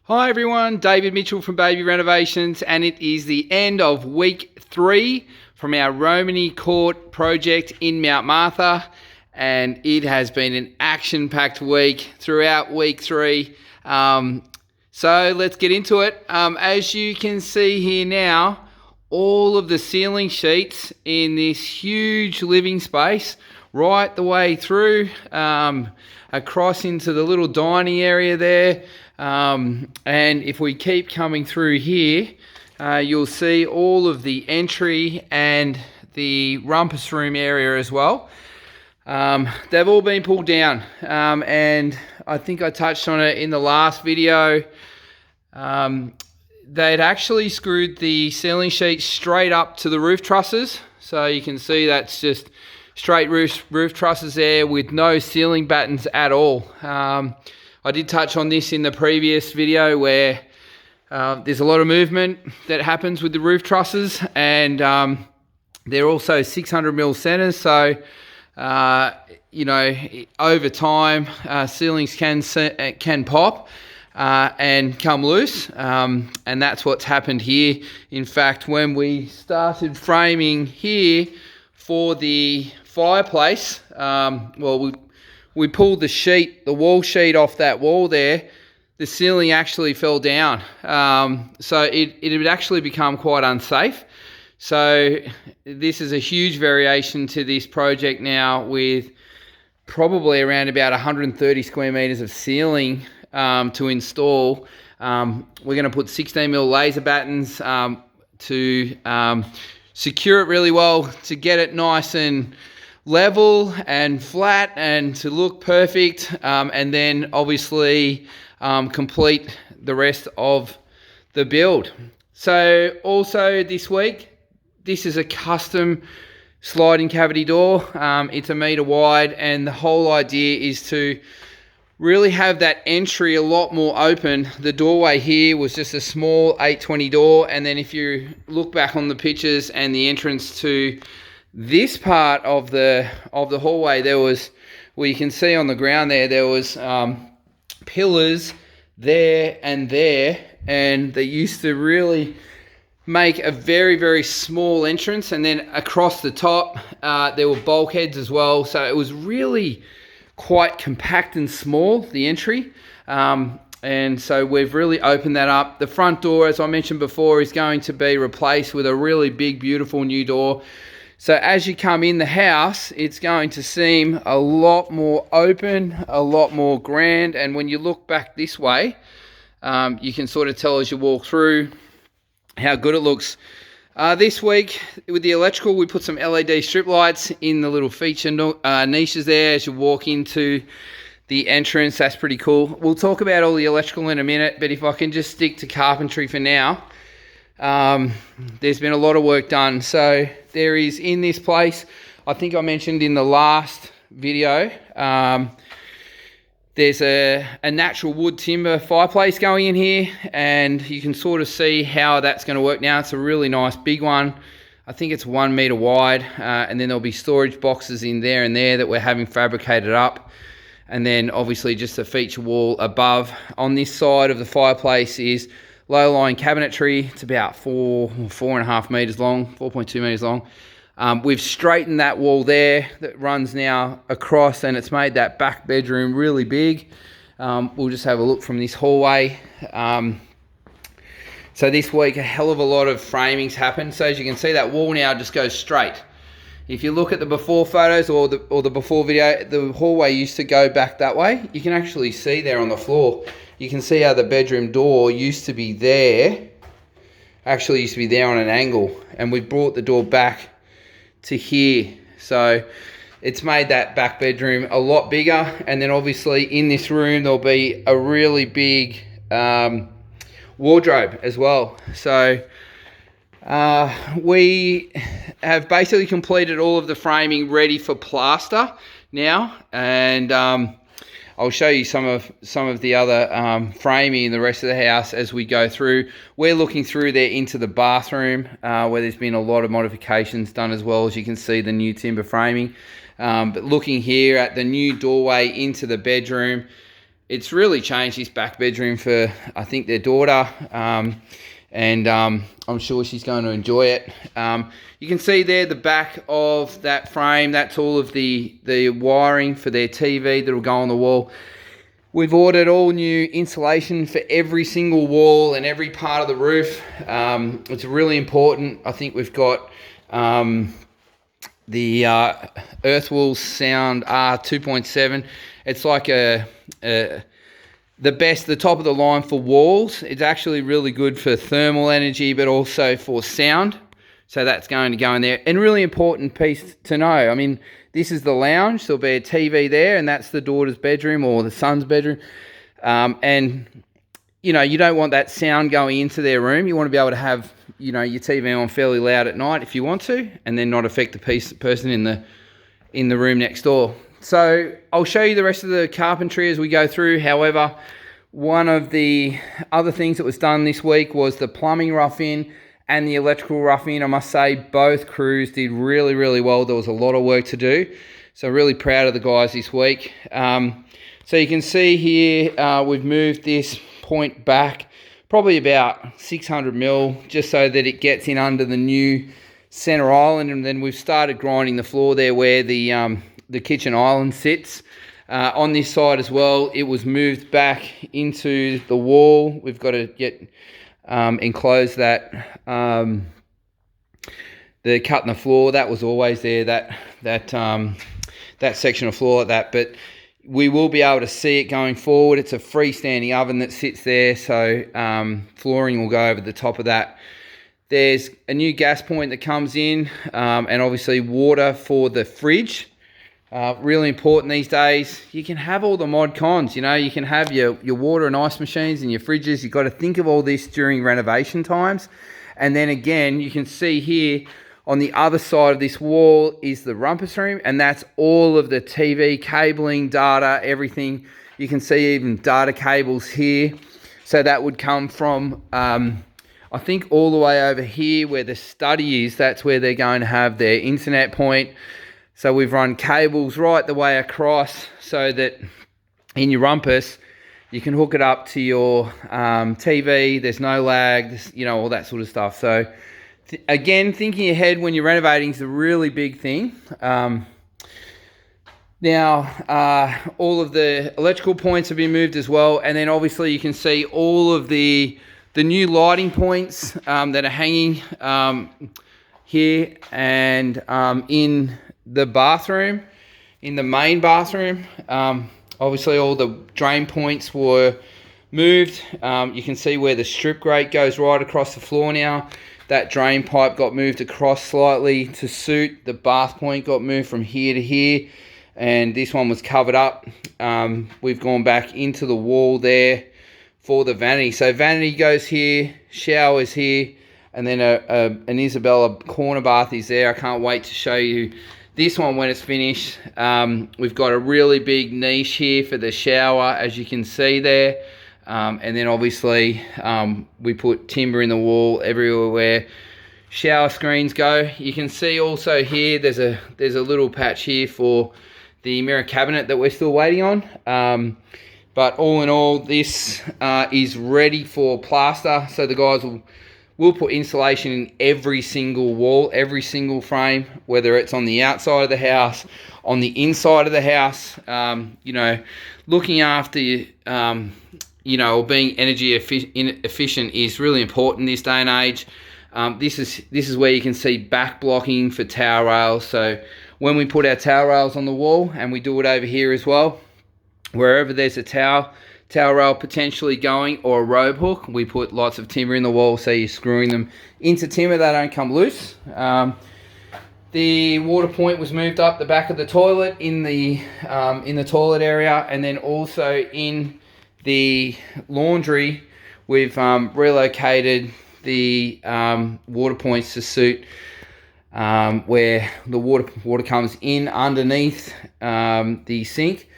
Hi everyone, David Mitchell from Bayview Renovations, and it is the end of week 3 from our Romany court project in Mount Martha, and it has been an action-packed week throughout week 3. So let's get into it. As you can see here now, all of the ceiling sheets in this huge living space right the way through across into the little dining area there. And if we keep coming through here, you'll see all of the entry and the rumpus room area as well. They've all been pulled down, and I think I touched on it in the last video. They'd actually screwed the ceiling sheets straight up to the roof trusses, so you can see that's just straight roof trusses there with no ceiling battens at all. I did touch on this in the previous video where there's a lot of movement that happens with the roof trusses, and they're also 600mm centers, so over time ceilings can pop and come loose, and that's what's happened here. In fact, when we started framing here for the fireplace, we pulled the wall sheet off that wall there, the ceiling actually fell down. So it had actually become quite unsafe. So this is a huge variation to this project now, with probably around about 130 square meters of ceiling to install. We're going to put 16mm laser battens to secure it really well, to get it nice and level and flat and to look perfect, and then obviously complete the rest of the build. So also this week, this is a custom sliding cavity door. It's 1 meter wide, and the whole idea is to really have that entry a lot more open. The doorway here was just a small 820 door, and then if you look back on the pictures and the entrance to this part of the hallway, there was, well, you can see on the ground there was pillars there, and they used to really make a very, very small entrance, and then across the top there were bulkheads as well, so it was really quite compact and small, the entry, and so we've really opened that up. The front door, as I mentioned before, is going to be replaced with a really big, beautiful new door. So as you come in the house, it's going to seem a lot more open, a lot more grand, and when you look back this way, you can sort of tell as you walk through how good it looks. This week, with the electrical, we put some LED strip lights in the little feature niches there as you walk into the entrance. That's pretty cool. We'll talk about all the electrical in a minute, but if I can just stick to carpentry for now. There's been a lot of work done. So there is, in this place, I think I mentioned in the last video, there's a natural wood timber fireplace going in here, and you can sort of see how that's going to work now. It's a really nice big one. I think it's 1 meter wide, and then there'll be storage boxes in there and there that we're having fabricated up, and then obviously just a feature wall above. On this side of the fireplace is low-lying cabinetry. It's about 4.5 meters long, 4.2 meters long. We've straightened that wall there that runs now across, and it's made that back bedroom really big. We'll just have a look from this hallway. So this week, a hell of a lot of framings happened. So as you can see, that wall now just goes straight. If you look at the before photos or the before video, the hallway used to go back that way. You can actually see there on the floor, you can see how the bedroom door used to be there, actually used to be there on an angle, and we brought the door back to here. So it's made that back bedroom a lot bigger, and then obviously in this room there'll be a really big wardrobe as well. So we have basically completed all of the framing ready for plaster now, and I'll show you some of the other framing in the rest of the house as we go through. We're looking through there into the bathroom, where there's been a lot of modifications done as well. As you can see, the new timber framing. But looking here at the new doorway into the bedroom, it's really changed this back bedroom for, I think, their daughter. And I'm sure she's going to enjoy it. You can see there the back of that frame. That's all of the wiring for their TV that will go on the wall. We've ordered all new insulation for every single wall and every part of the roof. It's really important. I think we've got the Earthwall Sound R2.7. It's like the top of the line for walls. It's actually really good for thermal energy, but also for sound. So that's going to go in there. And really important piece to know. I mean, this is the lounge. There'll be a TV there, and that's the daughter's bedroom or the son's bedroom. And, you know, you don't want that sound going into their room. You want to be able to have, you know, your TV on fairly loud at night if you want to, and then not affect the person in the room next door. So I'll show you the rest of the carpentry as we go through. However, one of the other things that was done this week was the plumbing rough-in and the electrical rough-in. I must say both crews did really, really well. There was a lot of work to do. So really proud of the guys this week. So you can see here, we've moved this point back probably about 600 mil just so that it gets in under the new center island. And then we've started grinding the floor there where the kitchen island sits. On this side as well, it was moved back into the wall. We've got to get enclose that, the cut in the floor. That was always there, that section of floor like that, but we will be able to see it going forward. It's a freestanding oven that sits there, so flooring will go over the top of that. There's a new gas point that comes in, and obviously water for the fridge. Really important these days. You can have all the mod cons, you know, you can have your water and ice machines and your fridges. You've got to think of all this during renovation times. And then again, you can see here on the other side of this wall is the rumpus room, and that's all of the TV cabling, data, everything. You can see even data cables here. So that would come from, I think, all the way over here where the study is. That's where they're going to have their internet point. So we've run cables right the way across so that in your rumpus, you can hook it up to your TV. There's no lag, you know, all that sort of stuff. So again, thinking ahead when you're renovating is a really big thing. Now, all of the electrical points have been moved as well. And then obviously you can see all of the new lighting points that are hanging here and in the bathroom, in the main bathroom. Obviously all the drain points were moved. You can see where the strip grate goes right across the floor now. That drain pipe got moved across slightly to suit. The bath point got moved from here to here, and this one was covered up. We've gone back into the wall there for the vanity. So vanity goes here, showers here, and then an Isabella corner bath is there. I can't wait to show you this one when it's finished. We've got a really big niche here for the shower, as you can see there. And then obviously we put timber in the wall everywhere where shower screens go. You can see also here there's a little patch here for the mirror cabinet that we're still waiting on. But all in all, this is ready for plaster. So the guys will put insulation in every single wall, every single frame, whether it's on the outside of the house, on the inside of the house. You know, looking after, you know, being energy efficient is really important this day and age. This is where you can see back blocking for towel rails. So when we put our towel rails on the wall, and we do it over here as well, wherever there's a towel rail potentially going or a rope hook, we put lots of timber in the wall, so you're screwing them into timber, they don't come loose. The water point was moved up the back of the toilet in the toilet area, and then also in the laundry we've relocated the water points to suit where the water comes in underneath the sink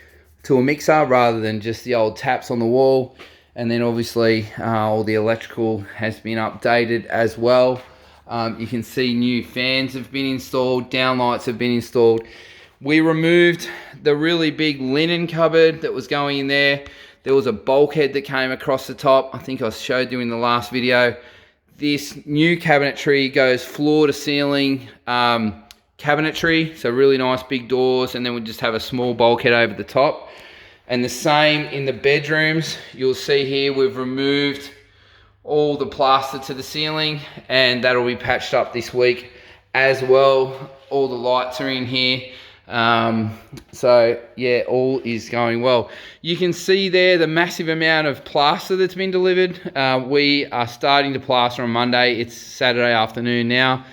to a mixer rather than just the old taps on the wall. And then obviously all the electrical has been updated as well. You can see new fans have been installed, downlights have been installed. We removed the really big linen cupboard that was going in there. There was a bulkhead that came across the top. I think I showed you in the last video. This new cabinetry goes floor to ceiling cabinetry, so really nice big doors, and then we just have a small bulkhead over the top. And the same in the bedrooms. You'll see here we've removed all the plaster to the ceiling, and that'll be patched up this week as well. All the lights are in here. So yeah, all is going well. You can see there the massive amount of plaster that's been delivered. We are starting to plaster on Monday. It's Saturday afternoon now.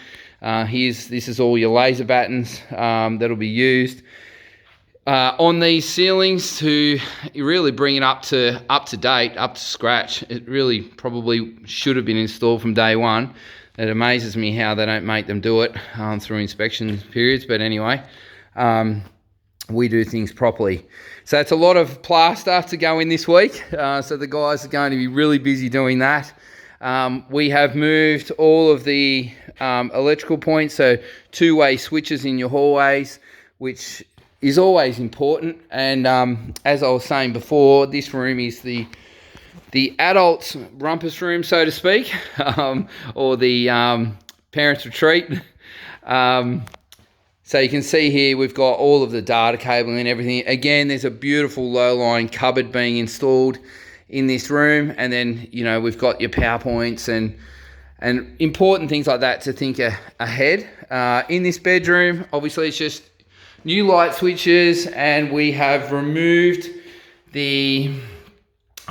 This is all your laser battens that'll be used on these ceilings to really bring it up to date, up to scratch. It really probably should have been installed from day one. It amazes me how they don't make them do it through inspection periods, but anyway, we do things properly. So it's a lot of plaster to go in this week, so the guys are going to be really busy doing that. We have moved all of the electrical points, so two-way switches in your hallways, which is always important. And as I was saying before, this room is the adults' rumpus room, so to speak, or the parents' retreat. So you can see here we've got all of the data cabling and everything. Again, there's a beautiful low-lying cupboard being installed in this room, and then we've got your PowerPoints and important things like that to think ahead. In this bedroom, obviously it's just new light switches, and we have removed the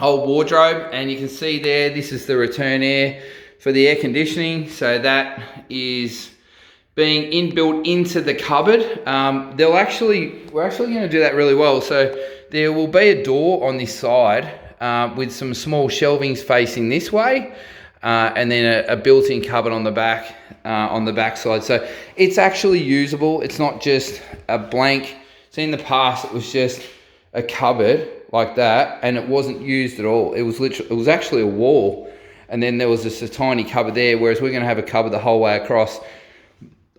old wardrobe, and you can see there this is the return air for the air conditioning, so that is being inbuilt into the cupboard. We're actually going to do that really well. So there will be a door on this side with some small shelvings facing this way, and then a built-in cupboard on the back side. So it's actually usable. It's not just a blank. So in the past it was just a cupboard like that, and it wasn't used at all. It was actually a wall, and then there was just a tiny cupboard there, whereas we're going to have a cupboard the whole way across.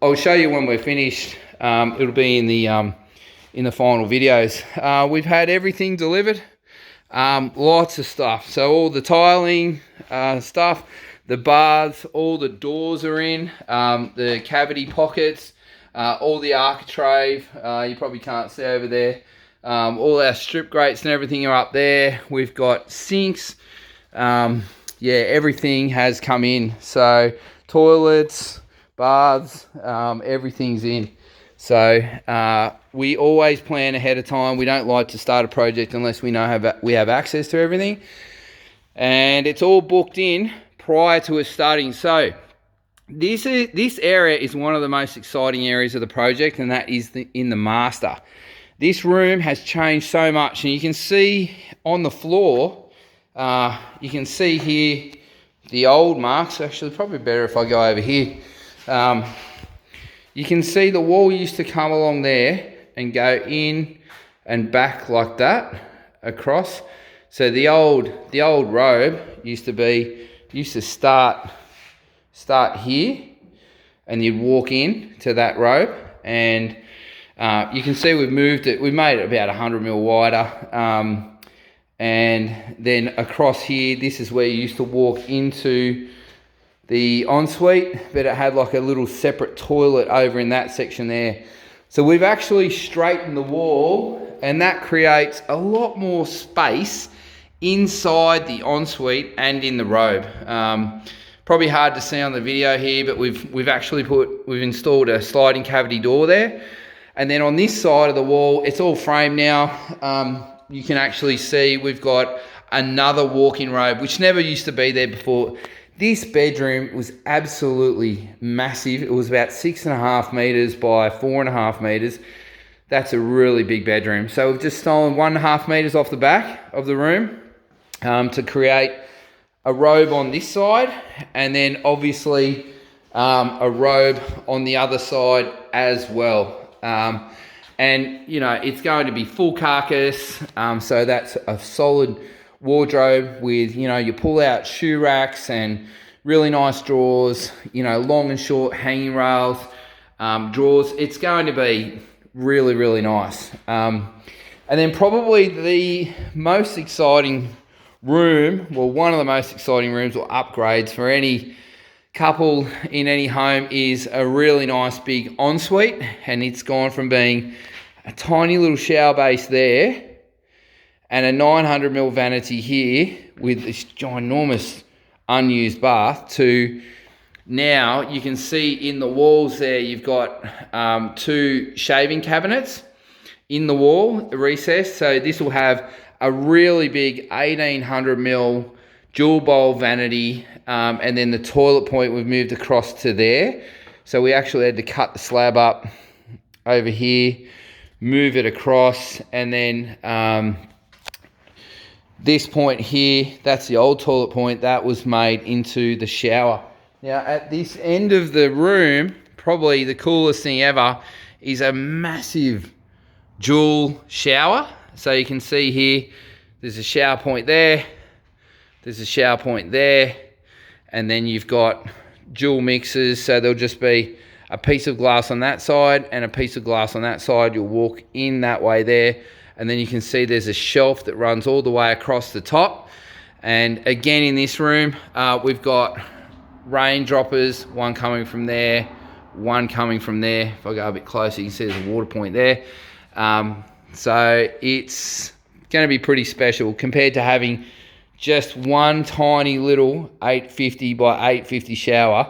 I'll show you when we're finished. It'll be in the final videos. We've had everything delivered. Lots of stuff. So all the tiling stuff, the baths, all the doors are in, the cavity pockets, all the architrave. You probably can't see over there. All our strip grates and everything are up there. We've got sinks. Yeah, everything has come in. So toilets, baths, everything's in. So we always plan ahead of time. We don't like to start a project unless we know we have access to everything, and it's all booked in prior to us starting. So this area is one of the most exciting areas of the project, and that is in the master. This room has changed so much, and you can see on the floor, you can see here the old marks. Actually, probably better if I go over here. You can see the wall used to come along there and go in and back like that across. So the old robe used to start here, and you'd walk in to that robe, and you can see we've moved it. We've made it about 100 mil wider, and then across here, this is where you used to walk into the ensuite, but it had like a little separate toilet over in that section there. So we've actually straightened the wall, and that creates a lot more space inside the ensuite and in the robe. Probably hard to see on the video here, but we've installed a sliding cavity door there. And then on this side of the wall, it's all framed now. You can actually see we've got another walk-in robe, which never used to be there before. This bedroom was absolutely massive. It was about 6.5 meters by 4.5 meters. That's a really big bedroom. So we've just stolen 1.5 meters off the back of the room to create a robe on this side, and then obviously a robe on the other side as well. And it's going to be full carcass. So that's a solid wardrobe with your pull out shoe racks and really nice drawers, long and short hanging rails, drawers. It's going to be really, really nice. And then probably the most exciting room, well, one of the most exciting rooms or upgrades for any couple in any home is a really nice big ensuite. And it's gone from being a tiny little shower base there and a 900ml vanity here with this ginormous unused bath to now you can see in the walls there you've got 2 shaving cabinets in the wall recessed. So this will have a really big 1800ml dual bowl vanity, and then the toilet point we've moved across to there. So we actually had to cut the slab up over here, move it across, and then this point here, that's the old toilet point, that was made into the shower. Now at this end of the room, probably the coolest thing ever is a massive dual shower. So you can see here, there's a shower point there, there's a shower point there, and then you've got dual mixers. So there'll just be a piece of glass on that side and a piece of glass on that side. You'll walk in that way there, and then you can see there's a shelf that runs all the way across the top. And again, in this room, we've got rain droppers, one coming from there, one coming from there. If I go a bit closer, you can see there's a water point there. So it's going to be pretty special compared to having just one tiny little 850 by 850 shower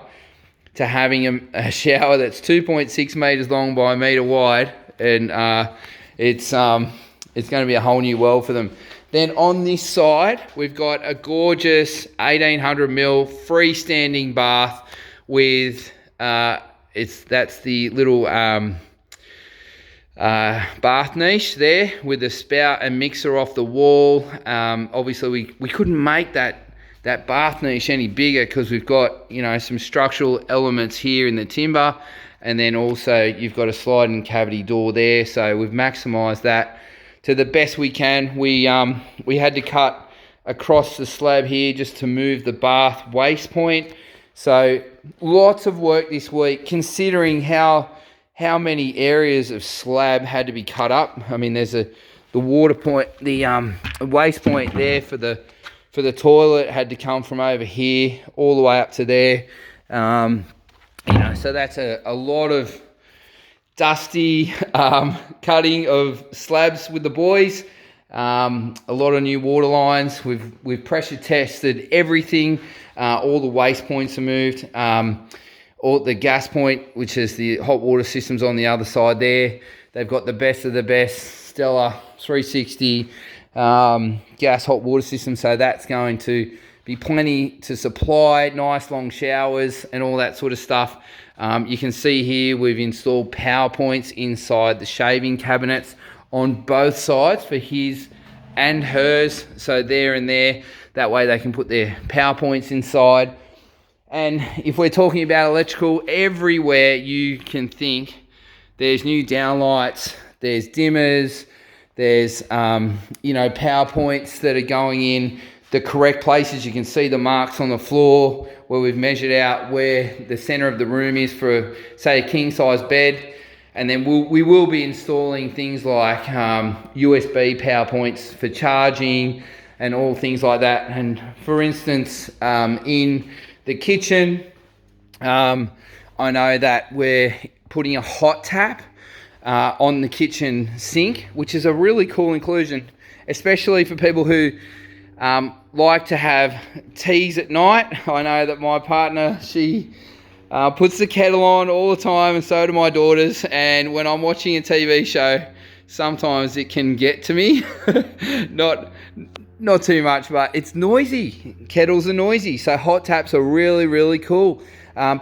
to having a shower that's 2.6 meters long by a meter wide. And it's going to be a whole new world for them. Then on this side, we've got a gorgeous 1800ml freestanding bath with, that's the little bath niche there with the spout and mixer off the wall. Obviously we couldn't make that bath niche any bigger because we've got, you know, some structural elements here in the timber, and then also you've got a sliding cavity door there. So we've maximized that to the best we can. We had to cut across the slab here just to move the bath waste point. So lots of work this week, considering how many areas of slab had to be cut up. I mean, there's the water point, the waste point there for the toilet had to come from over here all the way up to there. You know, so that's a lot of dusty cutting of slabs with the boys. A lot of new water lines. We've pressure tested everything. All the waste points are moved. All the gas point, which is the hot water systems on the other side there. They've got the best of the best Stellar 360 gas hot water system. So that's going to be plenty to supply, nice long showers and all that sort of stuff. You can see here we've installed power points inside the shaving cabinets on both sides for his and hers. So there and there, that way they can put their power points inside. And if we're talking about electrical, everywhere you can think, there's new downlights, there's dimmers, there's power points that are going in the correct places. You can see the marks on the floor where we've measured out where the center of the room is for, say, a king size bed. And then we will be installing things like USB power points for charging and all things like that. And for instance, in the kitchen, I know that we're putting a hot tap on the kitchen sink, which is a really cool inclusion, especially for people who like to have teas at night. I know that my partner, she puts the kettle on all the time, and so do my daughters. And when I'm watching a TV show, sometimes it can get to me. Not too much, but it's noisy. Kettles are noisy, so hot taps are really, really cool.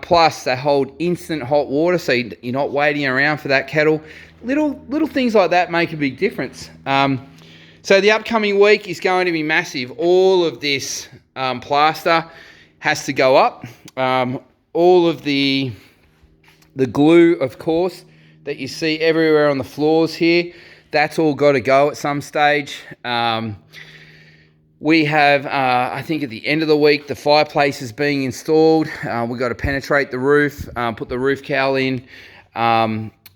Plus, they hold instant hot water, so you're not waiting around for that kettle. Little things like that make a big difference. So the upcoming week is going to be massive. All of this plaster has to go up. All of the glue, of course, that you see everywhere on the floors here, that's all got to go at some stage. We have, I think at the end of the week, the fireplace is being installed. We've got to penetrate the roof, put the roof cowl in.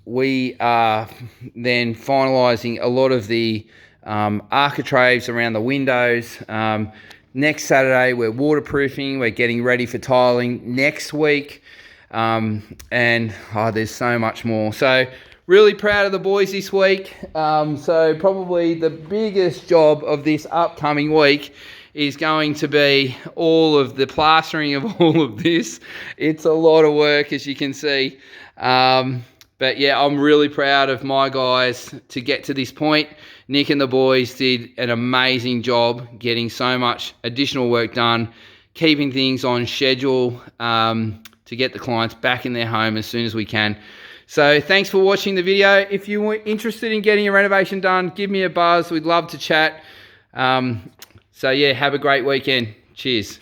we are then finalising a lot of the architraves around the windows. Next Saturday, we're waterproofing. We're getting ready for tiling next week. And there's so much more. So really proud of the boys this week. So probably the biggest job of this upcoming week is going to be all of the plastering of all of this. It's a lot of work, as you can see. But yeah, I'm really proud of my guys to get to this point. Nick and the boys did an amazing job getting so much additional work done, keeping things on schedule to get the clients back in their home as soon as we can. So thanks for watching the video. If you were interested in getting a renovation done, give me a buzz. We'd love to chat. So yeah, have a great weekend. Cheers.